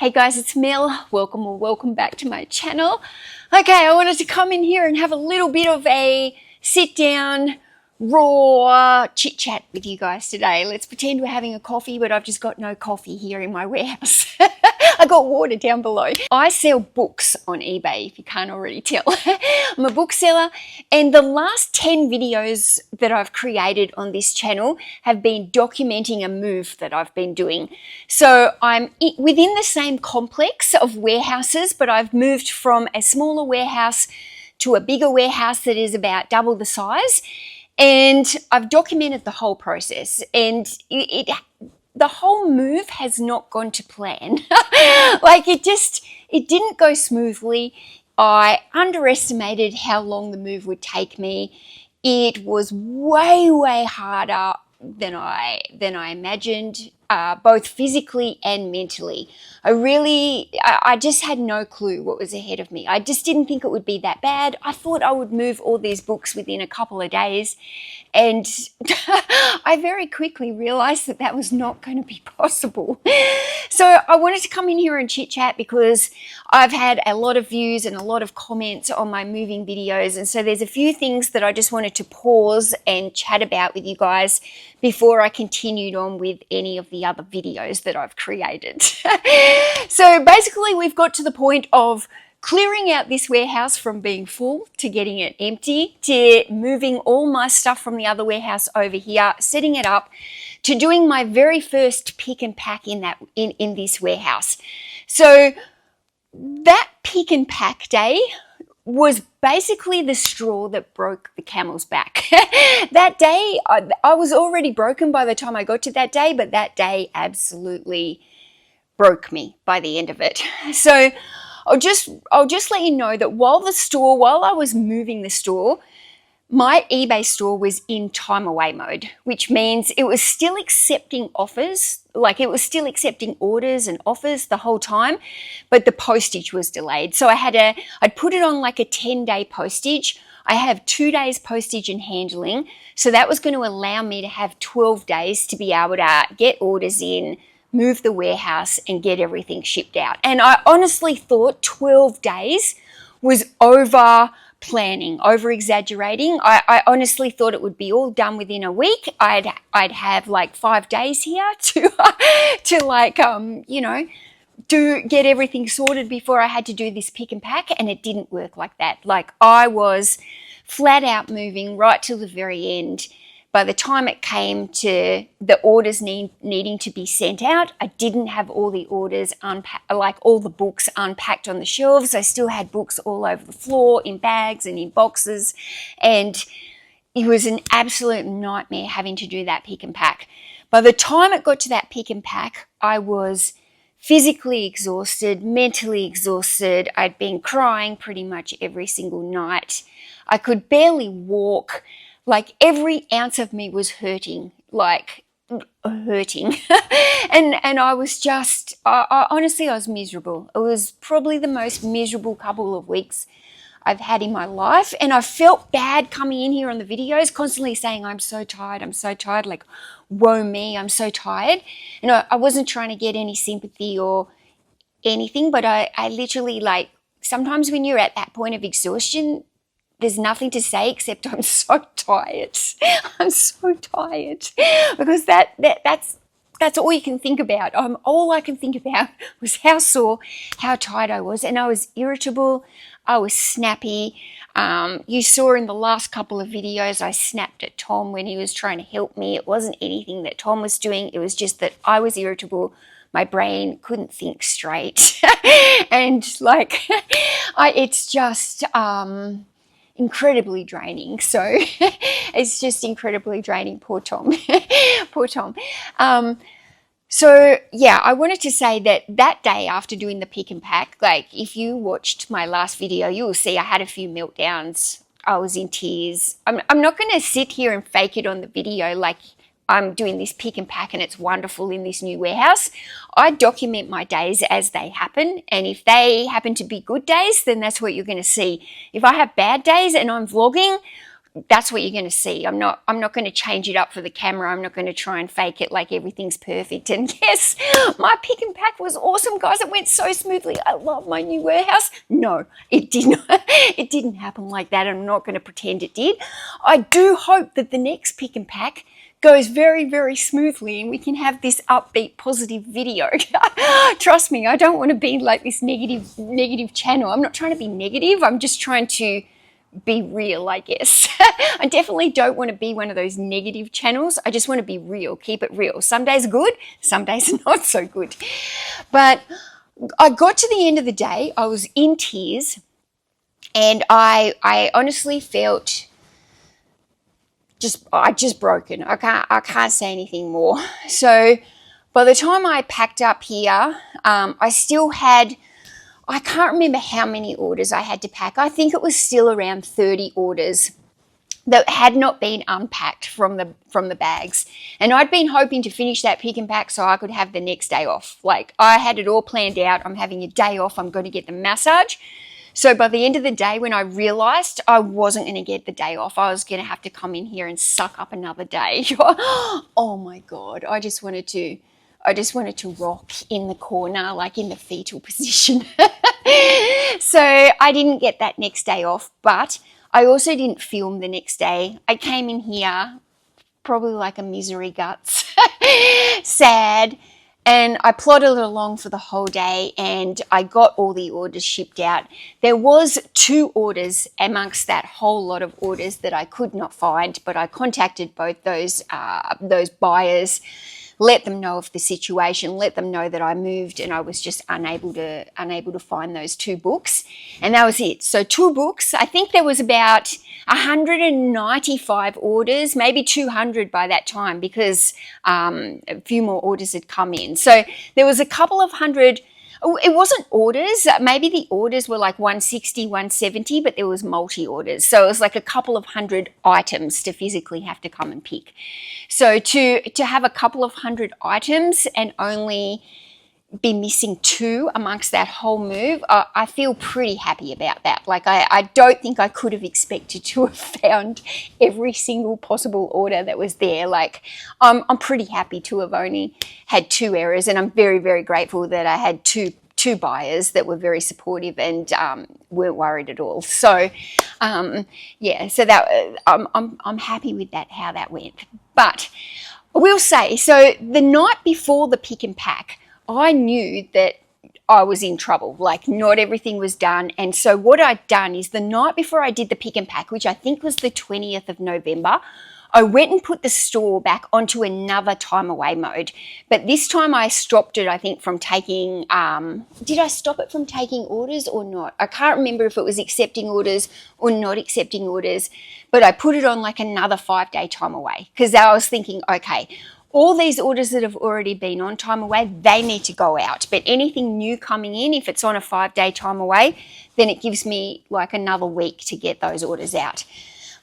Hey guys, it's Mel. Welcome or welcome back to my channel. Okay, I wanted to come in here and have a little bit of a sit down, raw chit chat with you guys today. Let's pretend we're having a coffee, but I've just got no coffee here in my warehouse. I got water down below. I sell books on eBay, if you can't already tell. I'm a bookseller, and the last 10 videos that I've created on this channel have been documenting a move that I've been doing. So I'm within the same complex of warehouses, but I've moved from a smaller warehouse to a bigger warehouse that is about double the size. And I've documented the whole process, and the whole move has not gone to plan. Like it didn't go smoothly. I underestimated how long the move would take me. It was way harder than I imagined, both physically and mentally. I just had no clue what was ahead of me. I just didn't think it would be that bad. I thought I would move all these books within a couple of days, and I very quickly realized that that was not going to be possible. So I wanted to come in here and chit chat because I've had a lot of views and a lot of comments on my moving videos, and so there's a few things that I just wanted to pause and chat about with you guys before I continued on with any of the other videos that I've created. So basically we've got to the point of clearing out this warehouse from being full to getting it empty, to moving all my stuff from the other warehouse over here, setting it up, to doing my very first pick and pack in this warehouse. So that pick and pack day was basically the straw that broke the camel's back. That day, I was already broken by the time I got to that day, but that day absolutely broke me by the end of it. So I'll just let you know that while I was moving the store, my eBay store was in time away mode, which means it was still accepting offers, like it was still accepting orders and offers the whole time, but the postage was delayed. So I'd put it on like a 10-day postage. I have 2 days postage and handling. So that was going to allow me to have 12 days to be able to get orders in, move the warehouse, and get everything shipped out. And I honestly thought 12 days was over exaggerating. I honestly thought it would be all done within a week. I'd have like 5 days here to get everything sorted before I had to do this pick and pack, and it didn't work like that. Like I was flat out moving right till the very end. By the time it came to the orders needing to be sent out, I didn't have all the orders all the books unpacked on the shelves. I still had books all over the floor in bags and in boxes, and it was an absolute nightmare having to do that pick and pack. By the time it got to that pick and pack, I was physically exhausted, mentally exhausted. I'd been crying pretty much every single night. I could barely walk. Like every ounce of me was hurting. And I was just, honestly, I was miserable. It was probably the most miserable couple of weeks I've had in my life. And I felt bad coming in here on the videos, constantly saying, I'm so tired, like, woe me, I'm so tired. And I wasn't trying to get any sympathy or anything, but I literally, like, sometimes when you're at that point of exhaustion, there's nothing to say except I'm so tired. I'm so tired because that's all you can think about. All I can think about was how sore, how tired I was, and I was irritable. I was snappy. You saw in the last couple of videos I snapped at Tom when he was trying to help me. It wasn't anything that Tom was doing. It was just that I was irritable. My brain couldn't think straight, and like it's just incredibly draining. So it's just incredibly draining. Poor Tom. Poor Tom. So yeah, I wanted to say that day after doing the pick and pack, like if you watched my last video, you will see I had a few meltdowns. I was in tears. I'm not going to sit here and fake it on the video like I'm doing this pick and pack and it's wonderful in this new warehouse. I document my days as they happen, and if they happen to be good days, then that's what you're going to see. If I have bad days and I'm vlogging, that's what you're going to see. I'm not going to change it up for the camera. I'm not going to try and fake it like everything's perfect. And yes, my pick and pack was awesome, guys. It went so smoothly. I love my new warehouse. No, it didn't. It didn't happen like that. I'm not going to pretend it did. I do hope that the next pick and pack goes very, very smoothly and we can have this upbeat, positive video. Trust me, I don't want to be like this negative channel. I'm not trying to be negative. I'm just trying to be real, I guess. I definitely don't want to be one of those negative channels. I just want to be real, keep it real. Some days are good, some days are not so good. But I got to the end of the day, I was in tears, and I honestly felt just broken. I can't say anything more. So by the time I packed up here, I still had, I can't remember how many orders I had to pack. I think it was still around 30 orders that had not been unpacked from the bags. And I'd been hoping to finish that pick and pack so I could have the next day off. Like, I had it all planned out. I'm having a day off. I'm going to get the massage. So by the end of the day, when I realized I wasn't going to get the day off, I was going to have to come in here and suck up another day. Oh my God. I just wanted to rock in the corner, like in the fetal position. So I didn't get that next day off, but I also didn't film the next day. I came in here probably like a misery guts, sad, and I plodded along for the whole day and I got all the orders shipped out. There was 2 orders amongst that whole lot of orders that I could not find, but I contacted both those buyers, let them know of the situation, let them know that I moved and I was just unable to find those 2 books. And that was it. So 2 books. I think there was about 195 orders, maybe 200 by that time, because a few more orders had come in. So there was a couple of hundred. It wasn't orders. Maybe the orders were like 160, 170, but there was multi-orders. So it was like a couple of hundred items to physically have to come and pick. So to have a couple of hundred items and only be missing 2 amongst that whole move, I feel pretty happy about that. Like, I don't think I could have expected to have found every single possible order that was there. Like, I'm pretty happy to have only had 2 errors, and I'm very, very grateful that I had two buyers that were very supportive and weren't worried at all. So yeah, so that I'm happy with that, how that went. But I will say, so the night before the pick and pack, I knew that I was in trouble, like not everything was done. And so what I'd done is the night before I did the pick and pack, which I think was the 20th of November, I went and put the store back onto another time away mode. But this time I stopped it, I think, from taking, did I stop it from taking orders or not? I can't remember if it was accepting orders or not accepting orders, but I put it on like another 5-day time away, because I was thinking, okay, all these orders that have already been on time away, they need to go out. But anything new coming in, if it's on a 5-day time away, then it gives me like another week to get those orders out.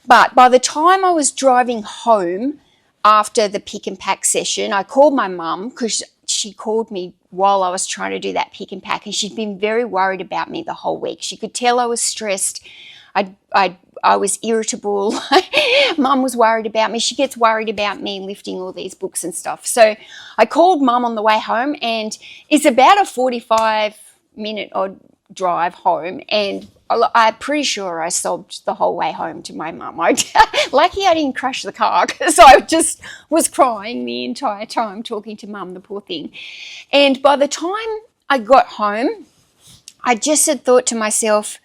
But by the time I was driving home after the pick and pack session, I called my mum, because she called me while I was trying to do that pick and pack, and she'd been very worried about me the whole week. She could tell I was stressed. I was irritable. Mum was worried about me. She gets worried about me lifting all these books and stuff. So I called Mum on the way home, and it's about a 45-minute odd drive home, and I'm pretty sure I sobbed the whole way home to my mum. Lucky I didn't crash the car, because I just was crying the entire time talking to Mum, the poor thing. And by the time I got home, I just had thought to myself,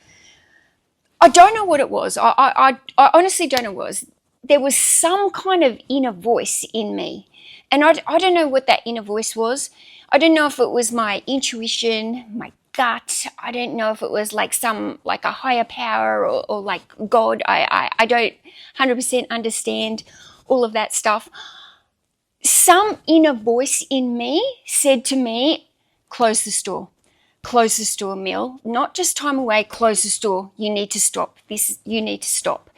I don't know what it was. I honestly don't know what it was. There was some kind of inner voice in me. And I don't know what that inner voice was. I don't know if it was my intuition, my gut. I don't know if it was like a higher power or like God. I don't 100% understand all of that stuff. Some inner voice in me said to me, close the store. Close the store, Mel. Not just time away, close the store. You need to stop. You need to stop.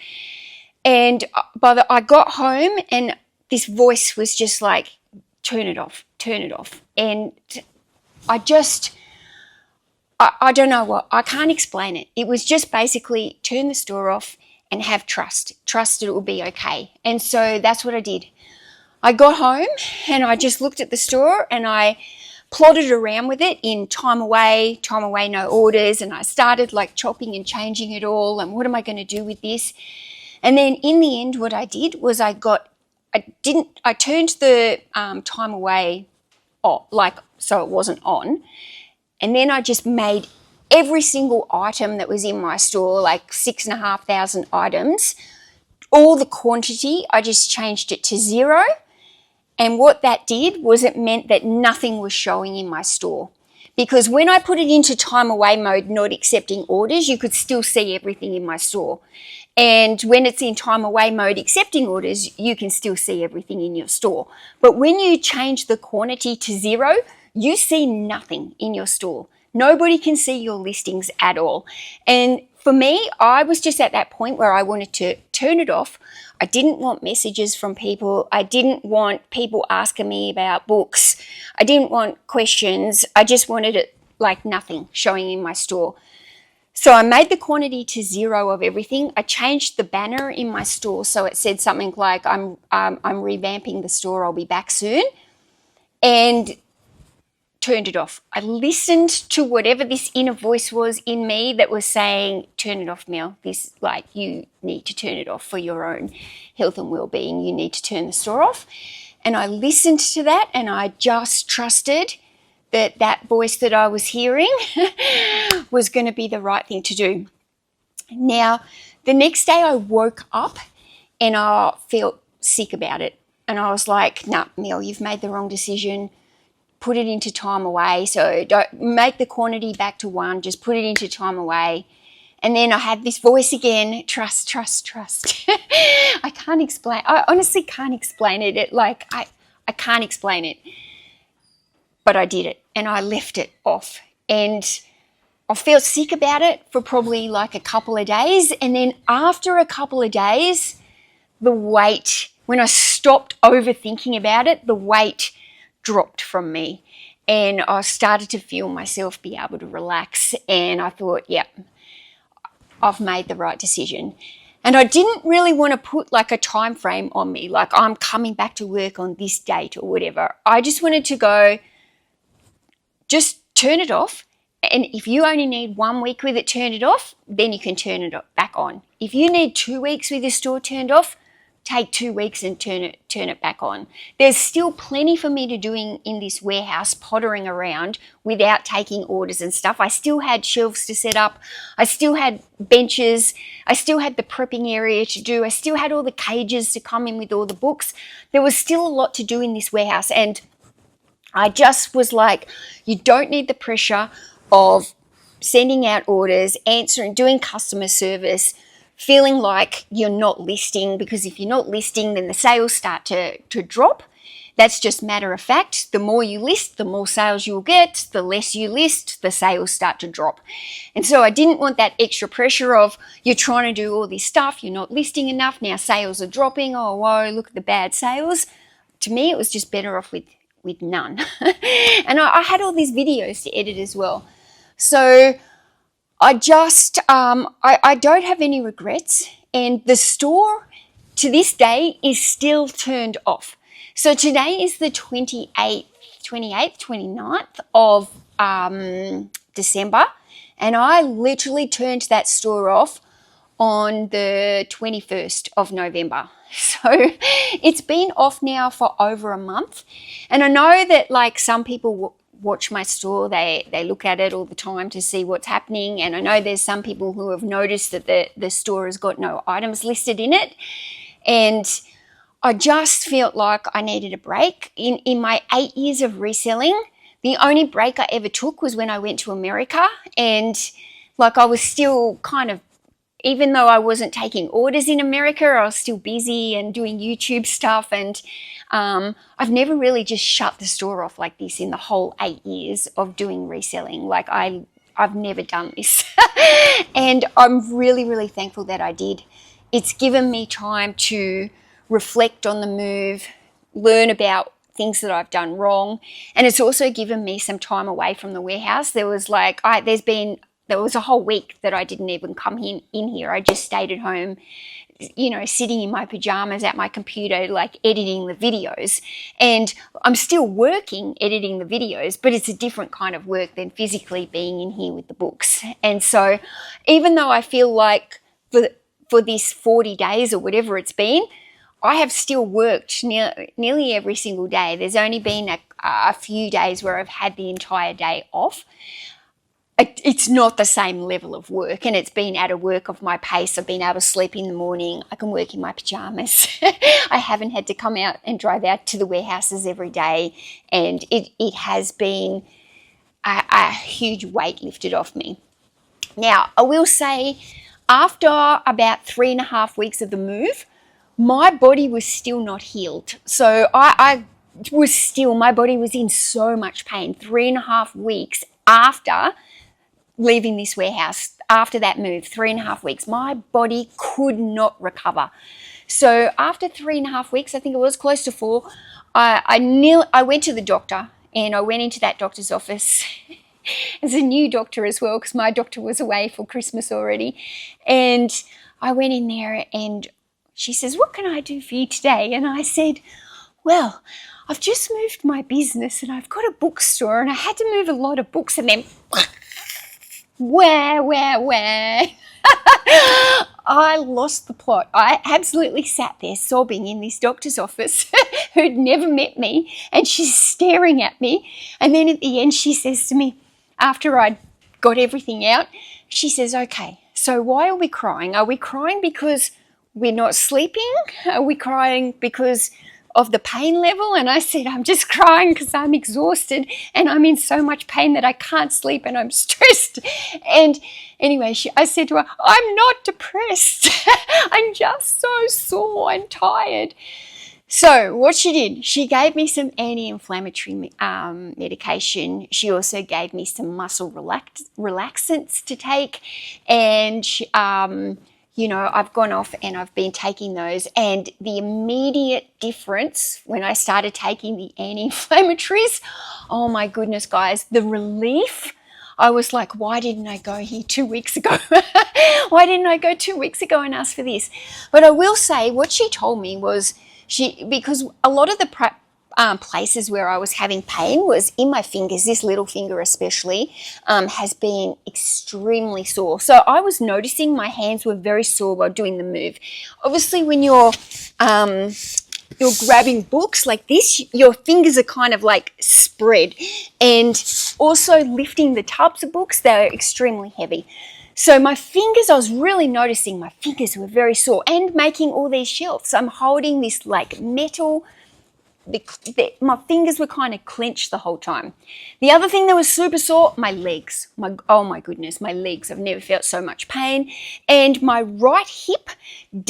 And I got home, and this voice was just like, turn it off, turn it off. And I don't know what, I can't explain it. It was just basically turn the store off and have trust that it will be okay. And so that's what I did. I got home and I just looked at the store and I plotted around with it in time away, no orders, and I started like chopping and changing it all, and what am I going to do with this? And then in the end, what I did was I turned the time away off, like, so it wasn't on, and then I just made every single item that was in my store, like 6,500 items, all the quantity, I just changed it to 0. And what that did was it meant that nothing was showing in my store. Because when I put it into time away mode, not accepting orders, you could still see everything in my store. And when it's in time away mode, accepting orders, you can still see everything in your store. But when you change the quantity to 0, you see nothing in your store. Nobody can see your listings at all. And for me, I was just at that point where I wanted to turn it off. I didn't want messages from people. I didn't want people asking me about books. I didn't want questions. I just wanted it like nothing showing in my store. So I made the quantity to 0 of everything. I changed the banner in my store so it said something like, I'm revamping the store, I'll be back soon. And turned it off. I listened to whatever this inner voice was in me that was saying, turn it off, Mel. This, like, you need to turn it off for your own health and well-being. You need to turn the store off. And I listened to that and I just trusted that that voice that I was hearing was going to be the right thing to do. Now, the next day I woke up and I felt sick about it. And I was like, nah, Mel, you've made the wrong decision. Put it into time away. So don't make the quantity back to 1, just put it into time away. And then I had this voice again, trust. I can't explain. I honestly can't explain it. I can't explain it. But I did it and I left it off. And I felt sick about it for probably like a couple of days. And then after a couple of days, the weight, when I stopped overthinking about it, the weight dropped from me and I started to feel myself be able to relax, and I thought, yep, I've made the right decision. And I didn't really want to put like a time frame on me, like I'm coming back to work on this date or whatever. I just wanted to go, just turn it off, and if you only need 1 week with it turned off, then you can turn it back on. If you need 2 weeks with your store turned off, take 2 weeks and turn it back on. There's still plenty for me to do in this warehouse, pottering around without taking orders and stuff. I still had shelves to set up. I still had benches. I still had the prepping area to do. I still had all the cages to come in with all the books. There was still a lot to do in this warehouse, and I just was like, you don't need the pressure of sending out orders, answering, doing customer service, feeling like you're not listing, because if you're not listing, then the sales start to drop. That's just matter of fact. The more you list, the more sales you'll get. The less you list, the sales start to drop. And so I didn't want that extra pressure of you're trying to do all this stuff, you're not listing enough, now sales are dropping, oh, whoa, look at the bad sales. To me, it was just better off with none. And I had all these videos to edit as well. So I just, I don't have any regrets, and the store to this day is still turned off. So today is the 29th of December, and I literally turned that store off on the 21st of November. So it's been off now for over a month, and I know that like some people watch my store, they look at it all the time to see what's happening, and I know there's some people who have noticed that the store has got no items listed in it, and I just felt like I needed a break. In my 8 years of reselling, the only break I ever took was when I went to America, and like I was still kind of, even though I wasn't taking orders in America, I was still busy and doing YouTube stuff, and I've never really just shut the store off like this in the whole 8 years of doing reselling. Like I've never done this. And I'm really, really thankful that I did. It's given me time to reflect on the move, learn about things that I've done wrong, and it's also given me some time away from the warehouse. There was like, there's been there was a whole week that I didn't even come in here. I just stayed at home, you know, sitting in my pajamas at my computer, like editing the videos. And I'm still working, editing the videos, but it's a different kind of work than physically being in here with the books. And so even though I feel like for this 40 days or whatever it's been, I have still worked nearly every single day. There's only been a few days where I've had the entire day off. It's not the same level of work, and it's been at a work of my pace. I've been able to sleep in the morning. I can work in my pajamas. I haven't had to come out and drive out to the warehouses every day, and it has been a huge weight lifted off me. Now, I will say, after about 3.5 weeks of the move, my body was still not healed. So my body was in so much pain. 3.5 weeks after leaving this warehouse, after that move, 3.5 weeks, my body could not recover. So after 3.5 weeks, I think it was close to 4, I went to the doctor, and I went into that doctor's office. It's a new doctor as well, because my doctor was away for Christmas already. And I went in there, and she says, "What can I do for you today?" And I said, "Well, I've just moved my business, and I've got a bookstore, and I had to move a lot of books." And then where? I lost the plot. I absolutely sat there sobbing in this doctor's office who'd never met me, and she's staring at me. And then at the end, she says to me, after I'd got everything out, she says, "Okay, so why are we crying? Are we crying because we're not sleeping? Are we crying because of the pain level?" And I said, "I'm just crying because I'm exhausted and I'm in so much pain that I can't sleep and I'm stressed." And anyway, I said to her, "I'm not depressed. I'm just so sore and tired." So what she did, she gave me some anti-inflammatory medication. She also gave me some muscle relaxants to take. And you know, I've gone off and I've been taking those, and the immediate difference when I started taking the anti-inflammatories, oh my goodness, guys, the relief. I was like, why didn't I go here 2 weeks ago? Why didn't I go 2 weeks ago and ask for this? But I will say, what she told me was, because a lot of the places where I was having pain was in my fingers. This little finger especially has been extremely sore. So I was noticing my hands were very sore while doing the move. Obviously, when you're grabbing books like this, your fingers are kind of like spread. And also lifting the tubs of books, they're extremely heavy. So my fingers, I was really noticing my fingers were very sore, and making all these shelves. I'm holding this like metal, my fingers were kind of clenched the whole time. The other thing that was super sore, my legs. Oh my goodness, my legs. I've never felt so much pain. And my right hip,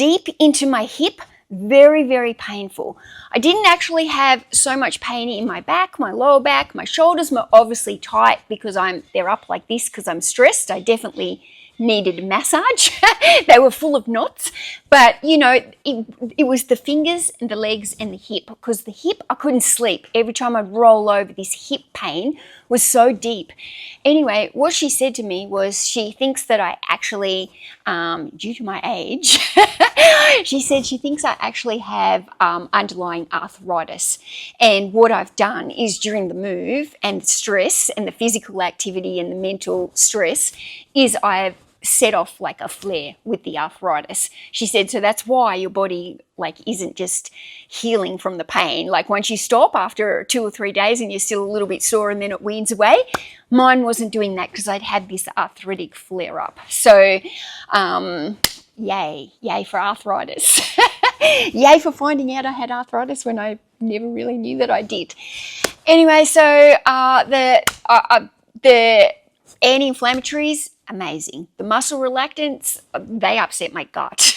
deep into my hip, very, very painful. I didn't actually have so much pain in my back, my lower back. My shoulders were obviously tight because they're up like this because I'm stressed. I definitely needed a massage. They were full of knots. But, you know, it was the fingers and the legs and the hip, because the hip, I couldn't sleep. Every time I'd roll over, this hip pain was so deep. Anyway, what she said to me was she thinks that I actually, due to my age, she said she thinks I actually have underlying arthritis. And what I've done is, during the move and the stress and the physical activity and the mental stress, is I've set off like a flare with the arthritis. She said, so that's why your body like isn't just healing from the pain. Like once you stop after 2 or 3 days and you're still a little bit sore and then it weans away, mine wasn't doing that because I'd had this arthritic flare up. So yay for arthritis. Yay for finding out I had arthritis when I never really knew that I did. Anyway, so the anti-inflammatories, amazing. The muscle relaxants, they upset my gut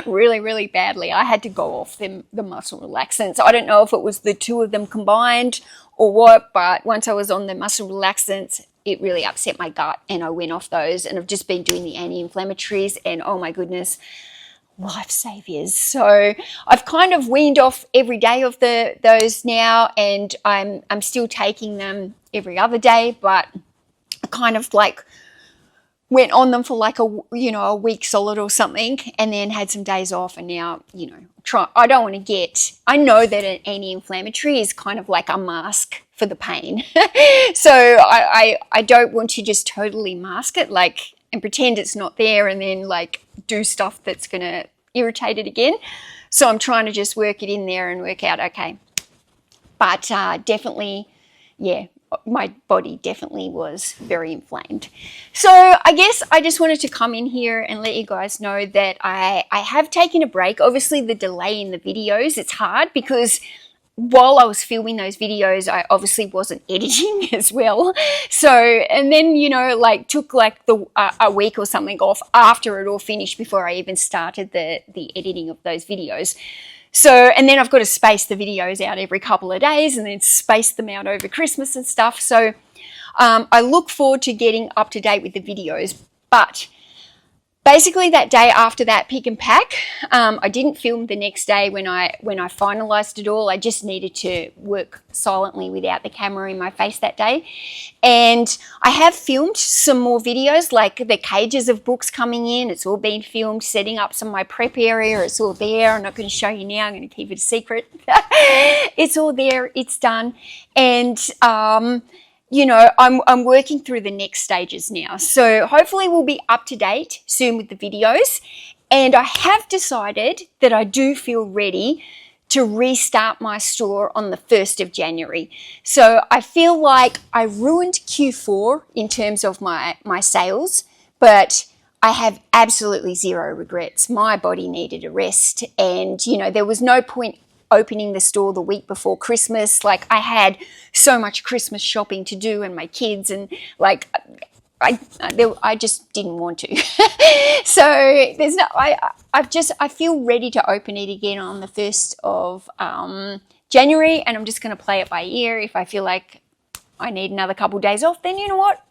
really, really badly. I had to go off the muscle relaxants. I don't know if it was the two of them combined or what, but once I was on the muscle relaxants, it really upset my gut and I went off those, and I've just been doing the anti-inflammatories, and oh my goodness, life saviors. So I've kind of weaned off every day of those now, and I'm still taking them every other day, but I kind of like went on them for like a week solid or something, and then had some days off, and now, I don't want to I know that an anti-inflammatory is kind of like a mask for the pain. So I don't want to just totally mask it, like, and pretend it's not there and then like do stuff that's going to irritate it again. So I'm trying to just work it in there and work out, okay. But definitely, yeah, my body definitely was very inflamed. So I guess I just wanted to come in here and let you guys know that I have taken a break. Obviously, the delay in the videos, it's hard because while I was filming those videos, I obviously wasn't editing as well. So, and then, like took like a week or something off after it all finished before I even started the editing of those videos. So, and then I've got to space the videos out every couple of days and then space them out over Christmas and stuff. So I look forward to getting up to date with the videos. But basically that day after that pick and pack, I didn't film the next day when I finalized it all. I just needed to work silently without the camera in my face that day. And I have filmed some more videos, like the cages of books coming in. It's all been filmed, setting up some of my prep area. It's all there. I'm not going to show you now. I'm going to keep it a secret. It's all there. It's done. And I'm working through the next stages now. So hopefully we'll be up to date soon with the videos. And I have decided that I do feel ready to restart my store on the 1st of January. So I feel like I ruined Q4 in terms of my sales, but I have absolutely zero regrets. My body needed a rest, and there was no point opening the store the week before Christmas. Like, I had so much Christmas shopping to do, and my kids, and like I just didn't want to. So there's no, I feel ready to open it again on the 1st of January, and I'm just going to play it by ear. If I feel like I need another couple of days off, then you know what?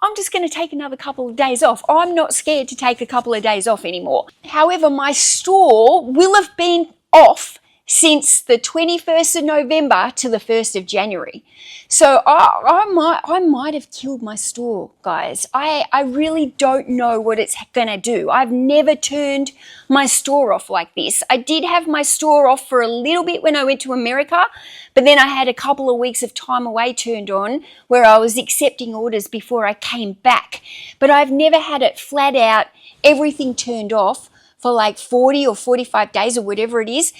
I'm just going to take another couple of days off. I'm not scared to take a couple of days off anymore. However, my store will have been off since the 21st of November to the 1st of January. So I might have killed my store, guys. I really don't know what it's going to do. I've never turned my store off like this. I did have my store off for a little bit when I went to America, but then I had a couple of weeks of time away turned on where I was accepting orders before I came back. But I've never had it flat out, everything turned off for like 40 or 45 days or whatever it is.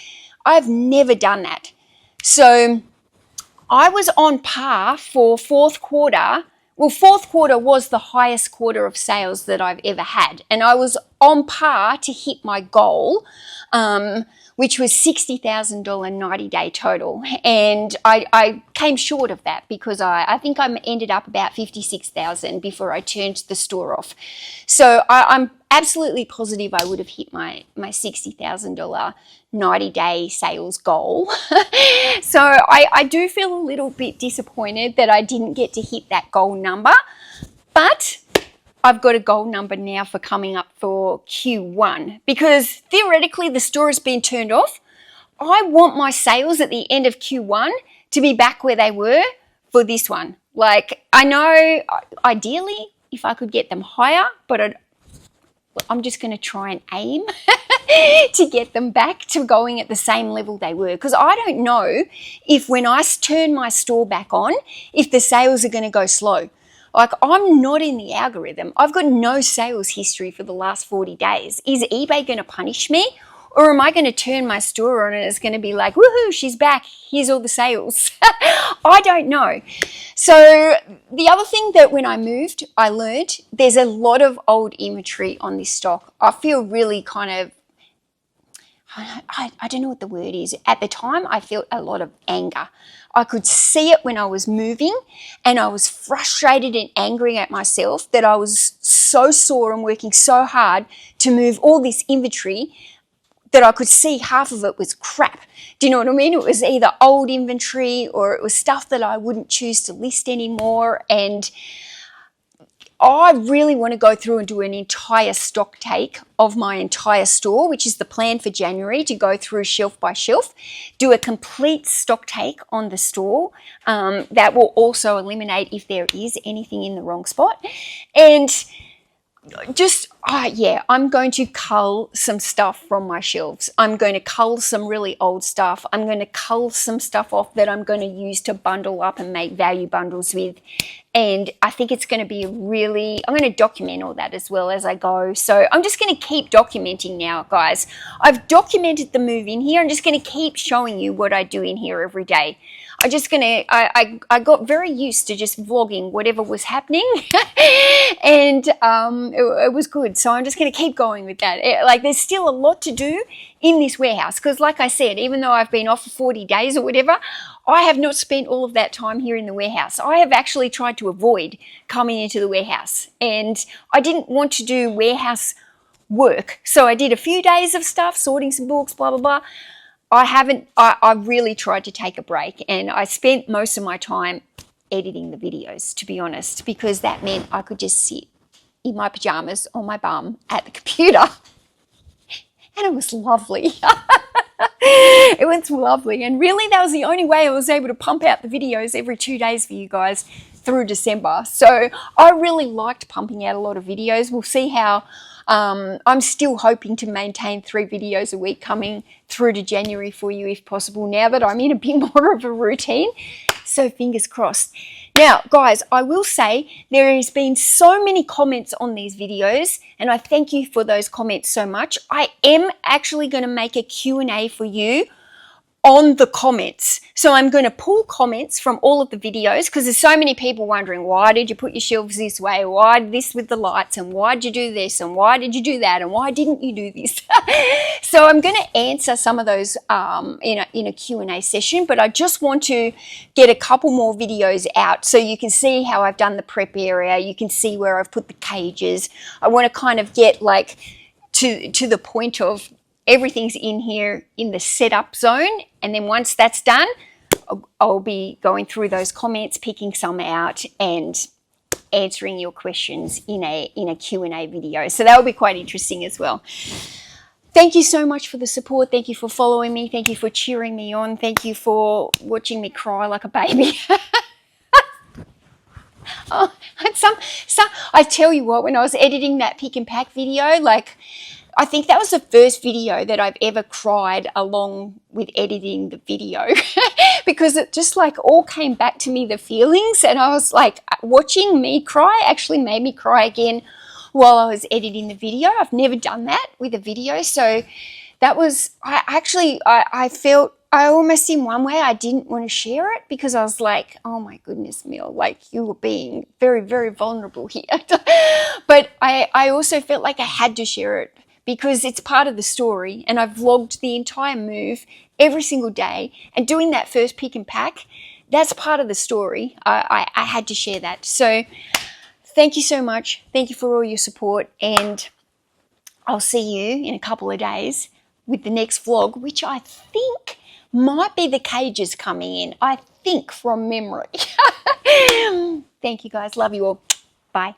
I've never done that. So I was on par for fourth quarter. Well, fourth quarter was the highest quarter of sales that I've ever had. And I was on par to hit my goal, which was $60,000 90-day total. And I came short of that because I think I ended up about $56,000 before I turned the store off. So I'm absolutely positive I would have hit my $60,000 90-day sales goal. So I do feel a little bit disappointed that I didn't get to hit that goal number, but I've got a goal number now for coming up for Q1 because theoretically the store has been turned off. I want my sales at the end of Q1 to be back where they were for this one. Like, I know ideally if I could get them higher, but I'm just going to try and aim to get them back to going at the same level they were, because I don't know if when I turn my store back on, if the sales are going to go slow. Like, I'm not in the algorithm. I've got no sales history for the last 40 days. Is eBay going to punish me? Or am I going to turn my store on and it's going to be like, woohoo, she's back, here's all the sales? I don't know. So the other thing that when I moved, I learned there's a lot of old inventory on this stock. I feel really kind of, I don't know what the word is. At the time, I felt a lot of anger. I could see it when I was moving, and I was frustrated and angry at myself that I was so sore and working so hard to move all this inventory that I could see half of it was crap. Do you know what I mean? It was either old inventory or it was stuff that I wouldn't choose to list anymore. And I really want to go through and do an entire stock take of my entire store, which is the plan for January, to go through shelf by shelf, do a complete stock take on the store. That will also eliminate if there is anything in the wrong spot. And yeah, I'm going to cull some stuff from my shelves. I'm going to cull some really old stuff. I'm going to cull some stuff off that I'm going to use to bundle up and make value bundles with. And I think it's going to be I'm going to document all that as well as I go. So I'm just going to keep documenting now, guys. I've documented the move in here. I'm just going to keep showing you what I do in here every day. I got very used to just vlogging whatever was happening and it was good. So I'm just going to keep going with that. Like there's still a lot to do in this warehouse because like I said, even though I've been off for 40 days or whatever, I have not spent all of that time here in the warehouse. I have actually tried to avoid coming into the warehouse and I didn't want to do warehouse work. So I did a few days of stuff, sorting some books, blah, blah, blah. I really tried to take a break and I spent most of my time editing the videos, to be honest, because that meant I could just sit in my pajamas on my bum at the computer and it was lovely. It was lovely and really that was the only way I was able to pump out the videos every 2 days for you guys through December. So I really liked pumping out a lot of videos. We'll see how I'm still hoping to maintain 3 videos a week coming through to January for you if possible now that I'm in a bit more of a routine. So fingers crossed. Now, guys, I will say there has been so many comments on these videos and I thank you for those comments so much. I am actually going to make a Q&A for you on the comments. So I'm going to pull comments from all of the videos because there's so many people wondering, why did you put your shelves this way? Why this with the lights? And why did you do this? And why did you do that? And why didn't you do this? So I'm going to answer some of those in a Q&A session, but I just want to get a couple more videos out so you can see how I've done the prep area. You can see where I've put the cages. I want to kind of get like to the point of everything's in here in the setup zone. And then once that's done, I'll be going through those comments, picking some out and answering your questions in a Q&A video. So that will be quite interesting as well. Thank you so much for the support. Thank you for following me. Thank you for cheering me on. Thank you for watching me cry like a baby. Oh, and I tell you what, when I was editing that pick and pack video, like, I think that was the first video that I've ever cried along with editing the video because it just like all came back to me, the feelings, and I was like, watching me cry actually made me cry again while I was editing the video. I've never done that with a video. So that was, I felt, I almost in one way I didn't want to share it because I was like, oh my goodness, Mel, like you were being very, very vulnerable here. But I also felt like I had to share it because it's part of the story and I've vlogged the entire move every single day and doing that first pick and pack, that's part of the story. I had to share that. So thank you so much. Thank you for all your support and I'll see you in a couple of days with the next vlog, which I think might be the cages coming in. I think from memory. Thank you guys. Love you all. Bye.